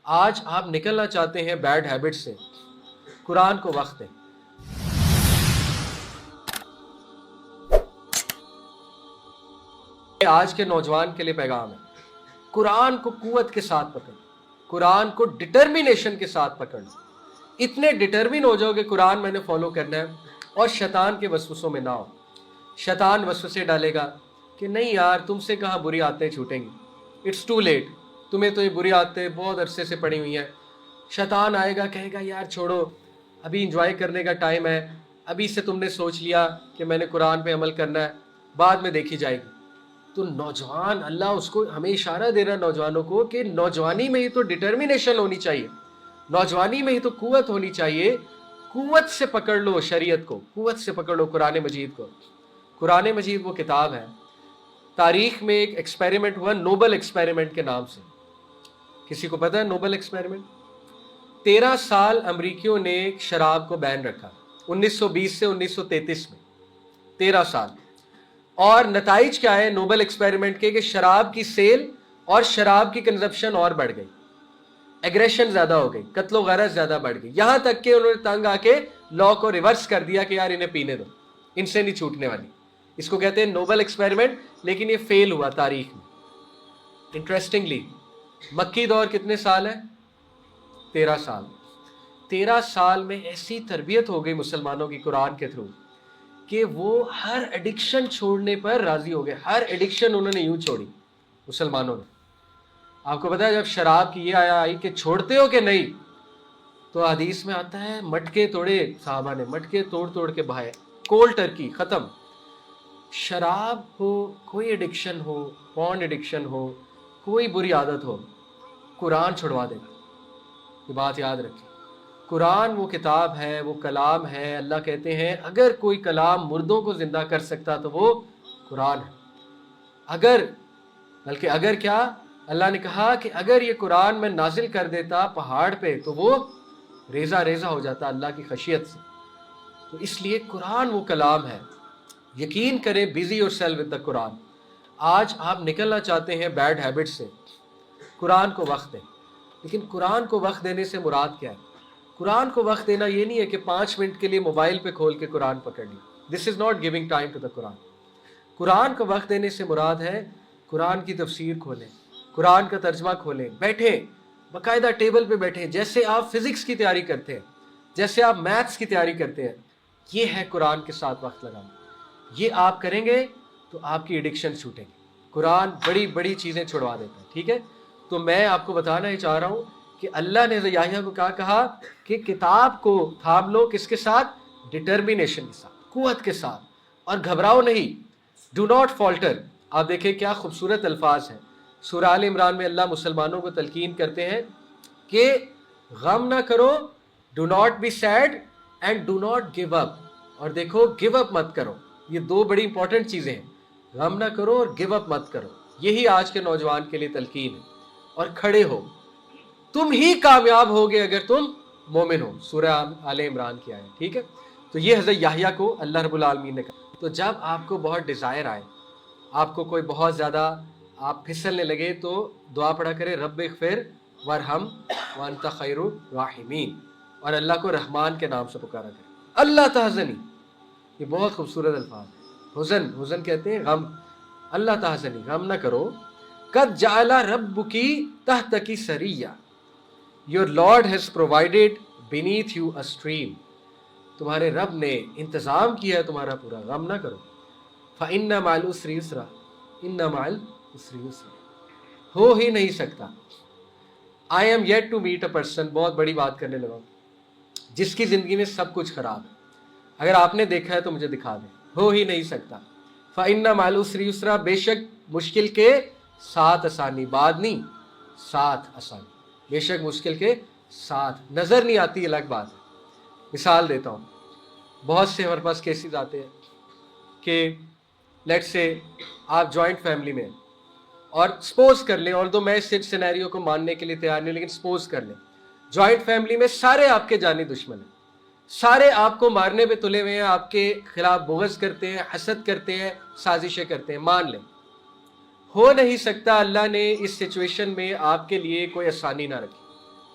آج آپ نکلنا چاہتے ہیں بیڈ ہیبٹ سے، قرآن کو وقت دیں۔ آج کے نوجوان کے لیے پیغام ہے، قرآن کو قوت کے ساتھ پکڑ، قرآن کو ڈٹرمینیشن کے ساتھ پکڑ۔ اتنے ڈٹرمن ہو جاؤ کہ قرآن میں نے فالو کرنا ہے اور شیطان کے وسوسوں میں نہ ہو۔ شیطان وسوسے ڈالے گا کہ نہیں یار تم سے کہاں بری عادتیں چھوٹیں گی، اٹس ٹو لیٹ، تمہیں تو یہ بری عادتیں بہت عرصے سے پڑی ہوئی ہیں۔ شیطان آئے گا کہے گا یار چھوڑو، ابھی انجوائے کرنے کا ٹائم ہے، ابھی سے تم نے سوچ لیا کہ میں نے قرآن پہ عمل کرنا ہے، بعد میں دیکھی جائے گی۔ تو نوجوان، اللہ اس کو ہمیں اشارہ دے رہا ہے نوجوانوں کو کہ نوجوانی میں ہی تو ڈٹرمینیشن ہونی چاہیے، نوجوانی میں ہی تو قوت ہونی چاہیے۔ قوت سے پکڑ لو شریعت کو، قوت سے پکڑ لو قرآن مجید کو۔ قرآن مجید وہ کتاب ہے، تاریخ میں ایک ایکسپیریمنٹ ہوا نوبل ایکسپیریمنٹ کے نام سے۔ کسی کو پتہ ہے نوبل ایکسپیریمنٹ؟ 13 سال امریکیوں نے شراب کو بین رکھا، 1920 سے 1933 میں 13 سال۔ اور نتائج کیا ہے نوبل ایکسپیریمنٹ کے؟ کہ شراب کی سیل اور شراب کی کنزپشن اور بڑھ گئی، ایگریشن زیادہ ہو گئی، قتل و غارت زیادہ بڑھ گئی، یہاں تک کہ انہوں نے تنگ آ کے لا کو ریورس کر دیا کہ یار انہیں پینے دو، ان سے نہیں چھوٹنے والی۔ اس کو کہتے ہیں نوبل ایکسپیریمنٹ، لیکن یہ فیل ہوا تاریخ میں۔ انٹرسٹنگلی مکی دور کتنے سال ہے؟ 13 سال۔ 13 سال میں ایسی تربیت ہو گئی مسلمانوں کی قرآن کے تھرو کہ وہ ہر ایڈکشن چھوڑنے پر راضی ہو گئے۔ ہر ایڈکشن انہوں نے یوں چھوڑی مسلمانوں نے۔ آپ کو پتا ہے جب شراب کی یہ آئی کہ چھوڑتے ہو کہ نہیں، تو حدیث میں آتا ہے مٹکے توڑے، صحابہ نے مٹکے توڑ توڑ کے بہائے، کول ٹرکی ختم۔ شراب ہو، کوئی ایڈکشن ہو، پورن ایڈکشن ہو، کوئی بری عادت ہو، قرآن چھڑوا دے گا۔ یہ بات یاد رکھیں، قرآن وہ کتاب ہے، وہ کلام ہے۔ اللہ کہتے ہیں اگر کوئی کلام مردوں کو زندہ کر سکتا تو وہ قرآن ہے۔ اگر کیا، اللہ نے کہا کہ اگر یہ قرآن میں نازل کر دیتا پہاڑ پہ تو وہ ریزہ ریزہ ہو جاتا اللہ کی خشیت سے۔ تو اس لیے قرآن وہ کلام ہے، یقین کریں، busy yourself with the Quran. آج آپ نکلنا چاہتے ہیں بیڈ ہیبٹ سے، قرآن کو وقت دیں۔ لیکن قرآن کو وقت دینے سے مراد کیا ہے؟ قرآن کو وقت دینا یہ نہیں ہے کہ 5 منٹ کے لیے موبائل پہ کھول کے قرآن پکڑ لی، this is not giving time to the Quran. قرآن کو وقت دینے سے مراد ہے قرآن کی تفسیر کھولیں، قرآن کا ترجمہ کھولیں، بیٹھیں باقاعدہ ٹیبل پہ بیٹھیں، جیسے آپ فزکس کی تیاری کرتے ہیں، جیسے آپ میتھس کی تیاری کرتے ہیں۔ یہ ہے قرآن کے ساتھ وقت لگانا۔ یہ آپ کریں گے تو آپ کی ایڈکشن چھوٹیں گی۔ قرآن بڑی بڑی چیزیں چھڑوا دیتا ہے، ٹھیک ہے؟ تو میں آپ کو بتانا ہی چاہ رہا ہوں کہ اللہ نے یحییٰ کو کیا کہا کہ کتاب کو تھام لو، کس کے ساتھ؟ ڈٹرمینیشن کے ساتھ، قوت کے ساتھ، اور گھبراؤ نہیں، ڈو ناٹ فالٹر۔ آپ دیکھیں کیا خوبصورت الفاظ ہیں سورہ آل عمران میں، اللہ مسلمانوں کو تلقین کرتے ہیں کہ غم نہ کرو، do not be sad and do not give up. اور دیکھو گیو اپ مت کرو، یہ 2 بڑی امپورٹنٹ چیزیں ہیں، غم نہ کرو اور گیو اپ مت کرو۔ یہی آج کے نوجوان کے لیے تلقین ہے۔ اور کھڑے ہو، تم ہی کامیاب ہوگے اگر تم مومن ہو، سورہ آل عمران کی آیت، ٹھیک ہے؟ تو یہ حضرت یحییٰ کو اللہ رب العالمین نے کہا۔ تو جب آپ کو بہت ڈیزائر آئے، آپ کو کوئی بہت زیادہ آپ پھسلنے لگے، تو دعا پڑھا کرے رب اغفر وارحم وانت خیر الراحمین، اور اللہ کو رحمان کے نام سے پکارا کرے۔ اللہ تحزنی، یہ بہت خوبصورت الفاظ ہے۔ حزن کہتے ہیں غم۔ اللہ تحزنی، غم نہ کرو، قد جعل ربکی تحتکی سریہ، your lord has provided beneath you a stream, تمہارے رب نے انتظام کیا ہے تمہارا پورا، غم نہ کرو۔ فإن مع العسر یسرا، ان مع العسر یسرا، ہو ہی نہیں سکتا۔ I am yet to meet a person، بہت بڑی بات کرنے لگا ہوں، جس کی زندگی میں سب کچھ خراب ہے۔ اگر آپ نے دیکھا ہے تو مجھے دکھا دیں، ہو ہی نہیں سکتا۔ فإن مع العسر یسرا، بے شک مشکل کے ساتھ آسانی، بعد نہیں، ساتھ آسانی، بے شک مشکل کے ساتھ۔ نظر نہیں آتی الگ بات ہے۔ مثال دیتا ہوں، بہت سے ہمارے پاس کیسز آتے ہیں کہ لیٹ سے آپ جوائنٹ فیملی میں ہیں، اور سپوز کر لیں، اور تو میں اس سینیریو کو ماننے کے لیے تیار نہیں، لیکن سپوز کر لیں جوائنٹ فیملی میں سارے آپ کے جانی دشمن ہیں، سارے آپ کو مارنے پہ تلے ہوئے ہیں، آپ کے خلاف بغض کرتے ہیں، حسد کرتے ہیں، سازشیں کرتے ہیں، مان لیں۔ ہو نہیں سکتا اللہ نے اس سچویشن میں آپ کے لیے کوئی آسانی نہ رکھی،